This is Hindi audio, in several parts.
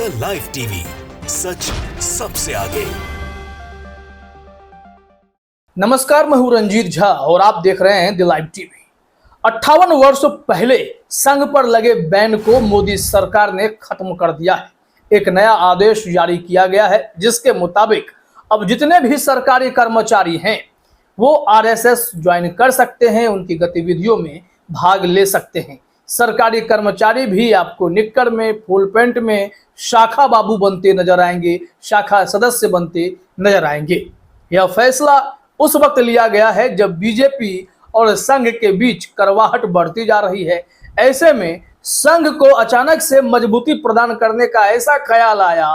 द लाइव टीवी, सच सबसे आगे। नमस्कार, मैं हूं रंजीत झा और आप देख रहे हैं द लाइव टीवी। 58 वर्ष पहले संघ पर लगे बैन को मोदी सरकार ने खत्म कर दिया है। एक नया आदेश जारी किया गया है जिसके मुताबिक अब जितने भी सरकारी कर्मचारी हैं वो आरएसएस ज्वाइन कर सकते हैं, उनकी गतिविधियों में भाग ले सकते हैं। सरकारी कर्मचारी भी आपको निक्कर में, फुल पैंट में शाखा बाबू बनते नजर आएंगे, शाखा सदस्य बनते नजर आएंगे। यह फैसला उस वक्त लिया गया है जब बीजेपी और संघ के बीच करवाहट बढ़ती जा रही है। ऐसे में संघ को अचानक से मजबूती प्रदान करने का ऐसा ख्याल आया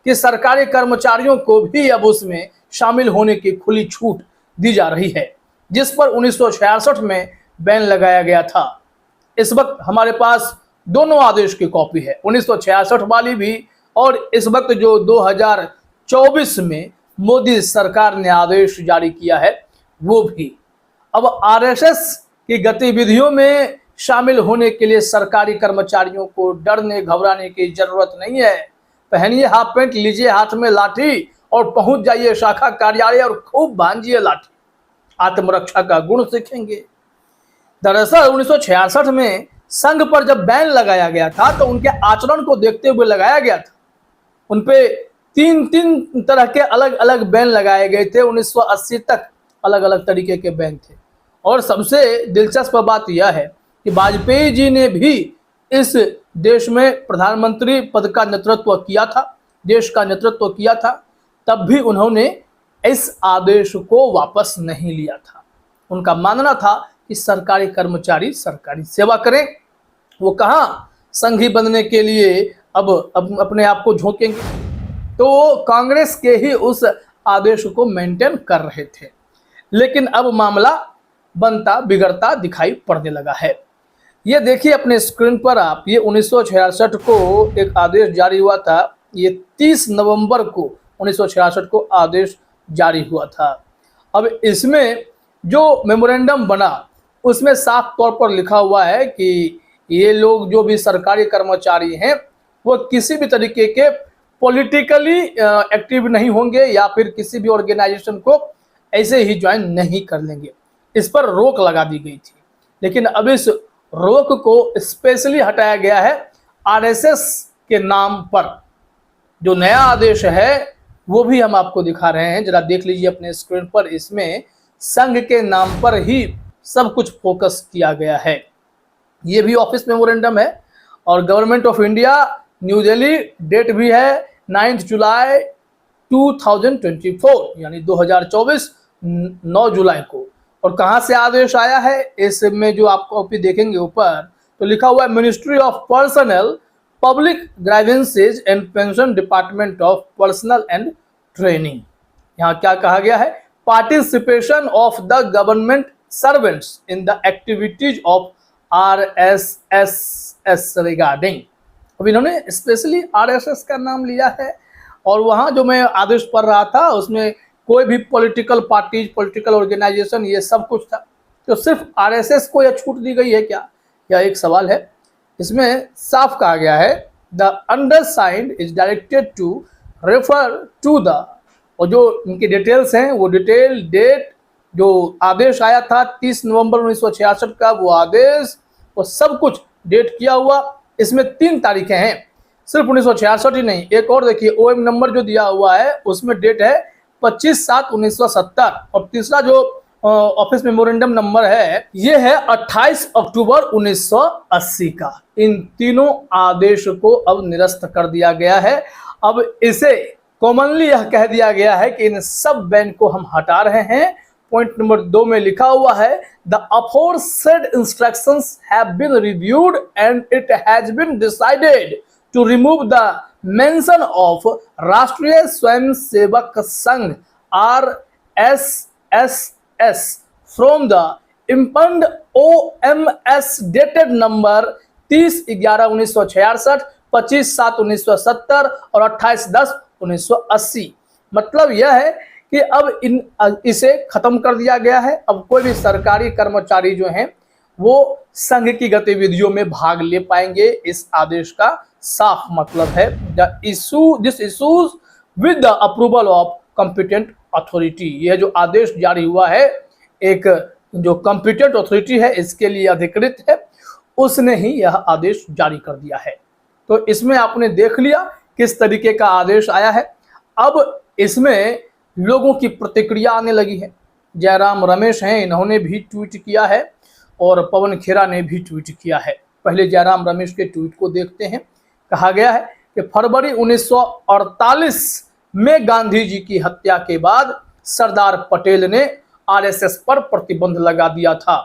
कि सरकारी कर्मचारियों को भी अब उसमें शामिल होने की खुली छूट दी जा रही है, जिस पर 1966 में बैन लगाया गया था। इस वक्त हमारे पास दोनों आदेश की कॉपी है, 1966 वाली भी और इस वक्त जो 2024 में मोदी सरकार ने आदेश जारी किया है वो भी। अब आरएसएस की गतिविधियों में शामिल होने के लिए सरकारी कर्मचारियों को डरने घबराने की जरूरत नहीं है। पहनिए हाफ पैंट, लीजिए हाथ में लाठी और पहुंच जाइए शाखा कार्यालय और खूब भांजिए लाठी। आत्मरक्षा का गुण सीखेंगे। दरअसल 1966 में संघ पर जब बैन लगाया गया था तो उनके आचरण को देखते हुए लगाया गया था। उनपे तीन तरह के अलग अलग बैन लगाए गए थे। 1980 तक अलग अलग तरीके के बैन थे। और सबसे दिलचस्प बात यह है कि वाजपेयी जी ने भी इस देश में प्रधानमंत्री पद का नेतृत्व किया था, देश का नेतृत्व किया था, तब भी उन्होंने इस आदेश को वापस नहीं लिया था। उनका मानना था कि सरकारी कर्मचारी सरकारी सेवा करें। वो कहाँ संघी बनने के लिए अब अपने आप को झोंकेंगे। तो वो कांग्रेस के ही उस आदेश को मेंटेन कर रहे थे। लेकिन अब मामला बनता बिगड़ता दिखाई पड़ने लगा है। ये देखिए अपने स्क्रीन पर आप, ये 1966 को एक आदेश जारी हुआ था। ये 30 नवंबर को 1966 को आदेश जारी हुआ था। अब इसमें जो मेमोरेंडम बना उसमें साफ तौर पर लिखा हुआ है कि ये लोग जो भी सरकारी कर्मचारी हैं वो किसी भी तरीके के पॉलिटिकली एक्टिव नहीं होंगे या फिर किसी भी ऑर्गेनाइजेशन को ऐसे ही ज्वाइन नहीं कर लेंगे। इस पर रोक लगा दी गई थी। लेकिन अब इस रोक को स्पेशली हटाया गया है आरएसएस के नाम पर। जो नया आदेश है वो भी हम आपको दिखा रहे हैं, जरा देख लीजिए अपने स्क्रीन पर। इसमें संघ के नाम पर ही सब कुछ फोकस किया गया है। ये भी ऑफिस मेमोरेंडम है और government of India New Delhi, date भी है 9 जुलाई 2024 यानी 2024 9 जुलाई को। और कहाँ से आदेश आया है, इसमें जो आप कॉपी देखेंगे ऊपर तो लिखा हुआ है ministry of personal, public grievances and pension department of personal and training. यहाँ क्या कहा गया है, participation of the government servants in the activities of RSS regarding. अब इन्होंने स्पेशली आरएसएस का नाम लिया है। और वहाँ जो मैं आदेश पढ़ रहा था उसमें कोई भी पॉलिटिकल पार्टीज, पॉलिटिकल ऑर्गेनाइजेशन, ये सब कुछ था। तो सिर्फ आरएसएस को यह छूट दी गई है क्या, यह एक सवाल है। इसमें साफ कहा गया है the undersigned is directed to refer to the, और जो इनकी डिटेल्स हैं वो डिटेल डेट जो आदेश आया था 30 नवंबर 1966 का, वो आदेश वो सब कुछ डेट किया हुआ। इसमें 3 तारीखें हैं, सिर्फ 1966 ही नहीं, एक और देखिए ओएम नंबर जो दिया हुआ है उसमें डेट है 25/7/1970 और तीसरा जो ऑफिस मेमोरेंडम नंबर है ये है 28 अक्टूबर 1980 का। इन तीनों आदेश को अब निरस्त कर दिया गया है। अब इसे कॉमनली यह कह दिया गया है कि इन सब बैन को हम हटा रहे हैं। पॉइंट नंबर 2 में लिखा हुआ है the aforesaid instructions have been reviewed and it has been decided to remove the mention of Rashtriya Swayamsevak Sangh RSS from the impugned OMS dated number 30/11/1966, 25/7/1970 और 28/10/1980। मतलब यह है कि अब इसे खत्म कर दिया गया है। अब कोई भी सरकारी कर्मचारी जो हैं वो संघ की गतिविधियों में भाग ले पाएंगे इस आदेश का साफ मतलब है this issues with the approval of competent authority. यह जो आदेश जारी हुआ है, एक जो कॉम्पिटेंट अथॉरिटी है, इसके लिए अधिकृत है, उसने ही यह आदेश जारी कर दिया है। तो इसमें आपने देख लिया किस तरीके का आदेश आया है। अब इसमें लोगों की प्रतिक्रिया आने लगी है। जयराम रमेश हैं, इन्होंने भी ट्वीट किया है और पवन खेरा ने भी ट्वीट किया है। पहले जयराम रमेश के ट्वीट को देखते हैं। कहा गया है कि फरवरी 1948 में गांधी जी की हत्या के बाद सरदार पटेल ने आरएसएस पर प्रतिबंध लगा दिया था।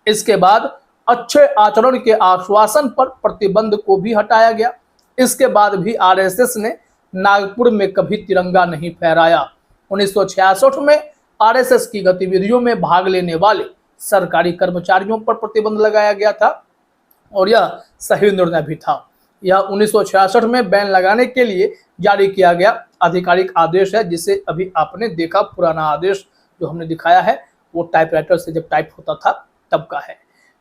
इसके बाद अच्छे आचरण के आश्वासन पर प्रतिबंध को भी हटाया गया। इसके बाद भी आरएसएस ने नागपुर में कभी तिरंगा नहीं फहराया। 1966 में आरएसएस की गतिविधियों में भाग लेने वाले सरकारी कर्मचारियों पर प्रतिबंध लगाया गया था और यह सही निर्णय भी था। यह 1966 में बैन लगाने के लिए जारी किया गया आधिकारिक आदेश है, जिसे अभी आपने देखा। पुराना आदेश जो हमने दिखाया है वो टाइपराइटर से जब टाइप होता था तब का है।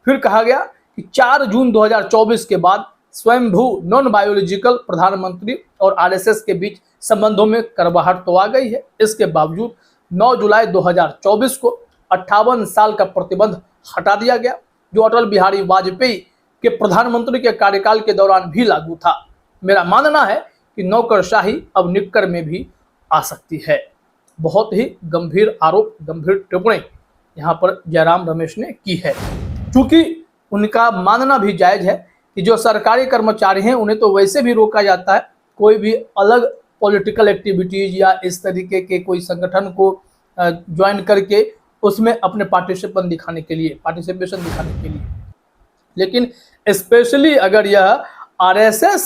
फिर कहा गया कि 4 जून 2024 के बाद स्वयंभू नॉन बायोलॉजिकल प्रधानमंत्री और आरएसएस के बीच संबंधों में करवाहट तो आ गई है। इसके बावजूद 9 जुलाई 2024 को 58 साल का प्रतिबंध हटा दिया गया, जो अटल बिहारी वाजपेयी के प्रधानमंत्री के कार्यकाल के दौरान भी लागू था। मेरा मानना है कि नौकरशाही अब निक्कर में भी आ सकती है। बहुत ही गंभीर आरोप, गंभीर टिप्पणी यहाँ पर जयराम रमेश ने की है। क्योंकि उनका मानना भी जायज है कि जो सरकारी कर्मचारी हैं उन्हें तो वैसे भी रोका जाता है, कोई भी अलग पॉलिटिकल एक्टिविटीज या इस तरीके के कोई संगठन को ज्वाइन करके उसमें अपने पार्टिसिपेशन दिखाने के लिए। लेकिन स्पेशली अगर यह आरएसएस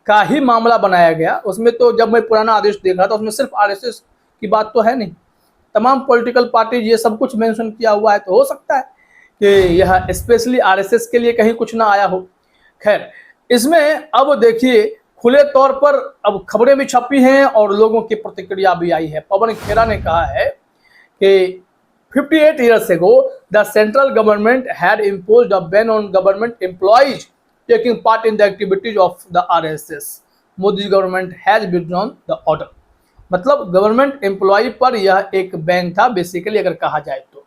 का ही मामला बनाया गया, उसमें तो जब मैं पुराना आदेश देख रहा था उसमें सिर्फ आरएसएस की बात तो है नहीं, तमाम पॉलिटिकल पार्टी ये सब कुछ मेंशन किया हुआ है। तो हो सकता है कि यह स्पेशली आरएसएस के लिए कहीं कुछ ना आया हो। खैर, इसमें अब देखिए खुले तौर पर अब खबरें भी छपी हैं और लोगों की प्रतिक्रिया भी आई है। पवन खेरा ने कहा है कि 58 years ago, the central government had imposed a ban on government employees taking part in the activities of the RSS. Modi's government has withdrawn the order. मतलब गवर्नमेंट एम्प्लॉय पर यह एक बैन था बेसिकली, अगर कहा जाए तो,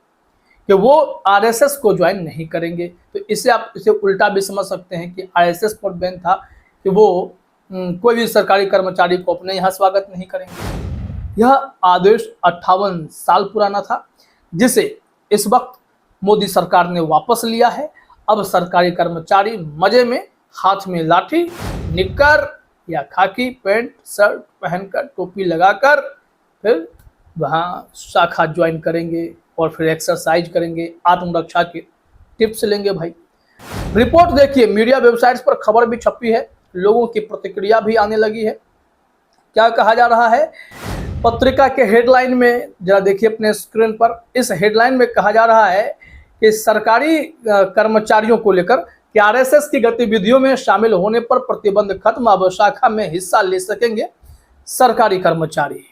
कि वो आरएसएस को ज्वाइन नहीं करेंगे। तो इसे आप इसे उल्टा भी समझ सकते हैं कि आरएसएस पर बैन था कि वो कोई भी सरकारी कर्मचारी को अपने यहाँ स्वागत नहीं करेंगे। यह आदेश 58 साल पुराना था, जिसे इस वक्त मोदी सरकार ने वापस लिया है। अब सरकारी कर्मचारी मजे में हाथ में लाठी, निक्कर या खाकी पैंट शर्ट पहनकर, टोपी लगाकर फिर वहाँ शाखा ज्वाइन करेंगे और फिर एक्सरसाइज करेंगे, आत्मरक्षा के टिप्स लेंगे। भाई रिपोर्ट देखिए, मीडिया वेबसाइट्स पर खबर भी छपी है, लोगों की प्रतिक्रिया भी आने लगी है। क्या कहा जा रहा है पत्रिका के हेडलाइन में, जरा देखिए अपने स्क्रीन पर। इस हेडलाइन में कहा जा रहा है कि सरकारी कर्मचारियों को लेकर कि आरएसएस की गतिविधियों में शामिल होने पर प्रतिबंध खत्म, अब शाखा में हिस्सा ले सकेंगे सरकारी कर्मचारी।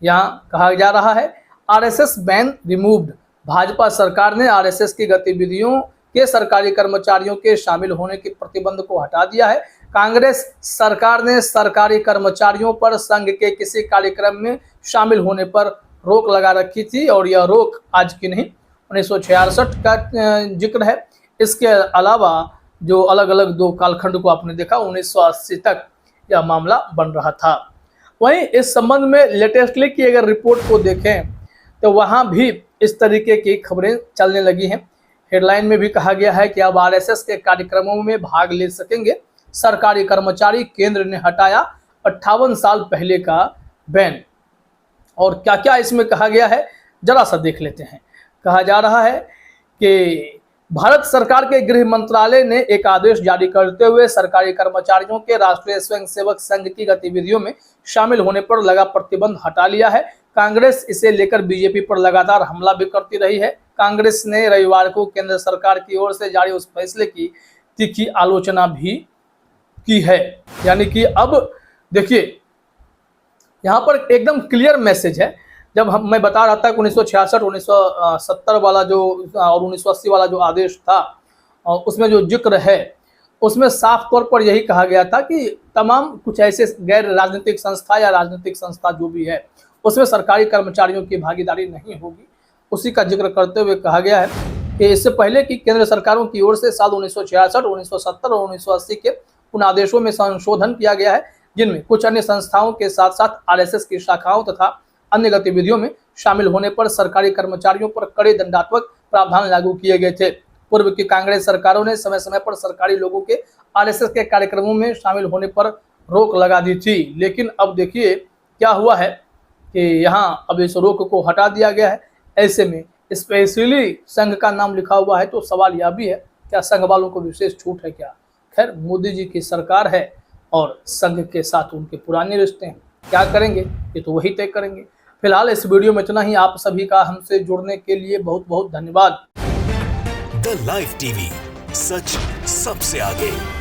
यहाँ कहा जा रहा है आरएसएस बैन रिमूव्ड। भाजपा सरकार ने आरएसएस की गतिविधियों के सरकारी कर्मचारियों के शामिल होने के प्रतिबंध को हटा दिया है। कांग्रेस सरकार ने सरकारी कर्मचारियों पर संघ के किसी कार्यक्रम में शामिल होने पर रोक लगा रखी थी और यह रोक आज की नहीं, 1966 का जिक्र है। इसके अलावा जो अलग अलग 2 कालखंड को आपने देखा, 1980 तक यह मामला बन रहा था। वहीं इस संबंध में लेटेस्टली की अगर रिपोर्ट को देखें तो वहाँ भी इस तरीके की खबरें चलने लगी हैं। हेडलाइन में भी कहा गया है कि अब आरएसएस के कार्यक्रमों में भाग ले सकेंगे सरकारी कर्मचारी, केंद्र ने हटाया 58 साल पहले का बैन। और क्या क्या इसमें कहा गया है जरा सा देख लेते हैं। कहा जा रहा है कि भारत सरकार के गृह मंत्रालय ने एक आदेश जारी करते हुए सरकारी कर्मचारियों के राष्ट्रीय स्वयंसेवक संघ की गतिविधियों में शामिल होने पर लगा प्रतिबंध हटा लिया है। कांग्रेस इसे लेकर बीजेपी पर लगातार हमला भी करती रही है। कांग्रेस ने रविवार को केंद्र सरकार की ओर से जारी उस फैसले की तीखी आलोचना भी की है। यानी कि अब देखिए यहाँ पर एकदम क्लियर मैसेज है। जब मैं बता रहा था कि 1966, 1970 वाला जो और 1980 वाला जो आदेश था उसमें जो जिक्र है उसमें साफ तौर पर यही कहा गया था कि तमाम कुछ ऐसे गैर राजनीतिक संस्था या राजनीतिक संस्था जो भी है उसमें सरकारी कर्मचारियों की भागीदारी नहीं होगी। उसी का जिक्र करते हुए कहा गया है कि इससे पहले की केंद्र सरकारों की ओर से साल 1966, 1970 और 1980 के उन आदेशों में संशोधन किया गया है जिनमें कुछ अन्य संस्थाओं के साथ साथ आरएसएस की शाखाओं तथा अन्य गतिविधियों में शामिल होने पर सरकारी कर्मचारियों पर कड़े दंडात्मक प्रावधान लागू किए गए थे। पूर्व की कांग्रेस सरकारों ने समय समय पर सरकारी लोगों के आरएसएस के कार्यक्रमों में शामिल होने पर रोक लगा दी थी, लेकिन अब देखिए क्या हुआ है कि यहाँ अब इस रोक को हटा दिया गया है। ऐसे में स्पेशली संघ का नाम लिखा हुआ है तो सवाल यह भी है क्या संघ वालों को विशेष छूट है क्या? खैर, मोदी जी की सरकार है और संघ के साथ उनके पुराने रिश्ते हैं, क्या करेंगे ये तो वही तय करेंगे। फिलहाल इस वीडियो में इतना ही। आप सभी का हमसे जुड़ने के लिए बहुत बहुत धन्यवाद। द लाइव टीवी, सच सबसे आगे।